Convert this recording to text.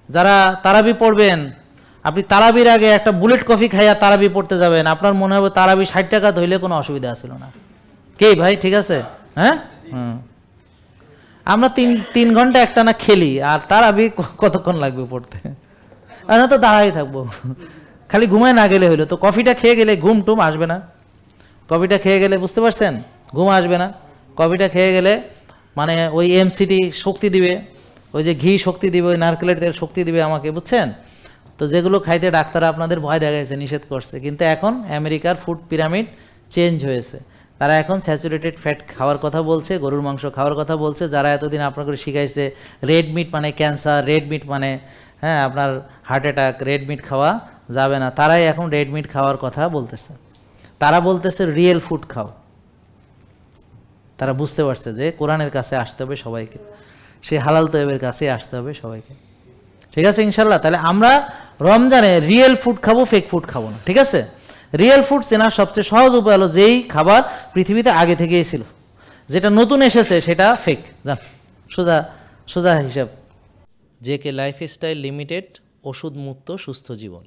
যারা তারাবি পড়বেন, আপনি তারাবির আগে একটা বুলেট কফি খাইয়া তারাবি পড়তে যাবেন, আপনার মনে হবে তারাবি 60 টাকা ধইলে কোনো অসুবিধা ছিল না। কে ভাই ঠিক আছে? হ্যাঁ, আমরা তিন ঘন্টা একটানা খেলি, আর তারাবি কতক্ষণ লাগবে পড়তে? আমরা তো দাঁড়াই থাকবো, খালি ঘুমায় না গেলে হইলো। তো কফিটা খেয়ে গেলে ঘুম টুম আসবে না। কফিটা খেয়ে গেলে, বুঝতে পারছেন, ঘুম আসবে না। কফিটা খেয়ে গেলে মানে ওই এমসিটি শক্তি দিবে, ওই যে ঘি শক্তি দিবে, ওই নারকেলের তেল শক্তি দিবে আমাকে, বুঝছেন? তো যেগুলো খাইতে ডাক্তার আপনাদের ভয় দেখাইছে, নিষেধ করছে, কিন্তু এখন আমেরিকার ফুড পিরামিড চেঞ্জ হয়েছে। তারা এখন স্যাচুরেটেড ফ্যাট খাওয়ার কথা বলছে, গরুর মাংস খাওয়ার কথা বলছে। যারা এতদিন আপনাকে শিখাইছে রেড মিট মানে ক্যান্সার, রেড মিট মানে হ্যাঁ আপনার হার্ট অ্যাটাক, রেড মিট খাওয়া যাবে না, তারাই এখন রেড মিট খাওয়ার কথা বলতেছে। তারা বলতেছে রিয়েল ফুড খাও। তারা বুঝতে পারছে যে কোরআনের কাছে আসতে হবে সবাইকে, সেই হালাল তৈবের কাছে আসতে হবে সবাইকে। ঠিক আছে ইনশাল্লাহ? তাহলে আমরা রমজানে রিয়েল ফুড খাবো, ফেক ফুড খাবো না। ঠিক আছে? রিয়েল ফুড চেনার সবচেয়ে সহজ উপায় হলো যেই খাবার পৃথিবীতে আগে থেকেই ছিল, যেটা নতুন এসেছে সেটা ফেক। জান, সোজা সোজা হিসাব। জেকে লাইফস্টাইল লিমিটেড, ওষুধ মুক্ত সুস্থ জীবন।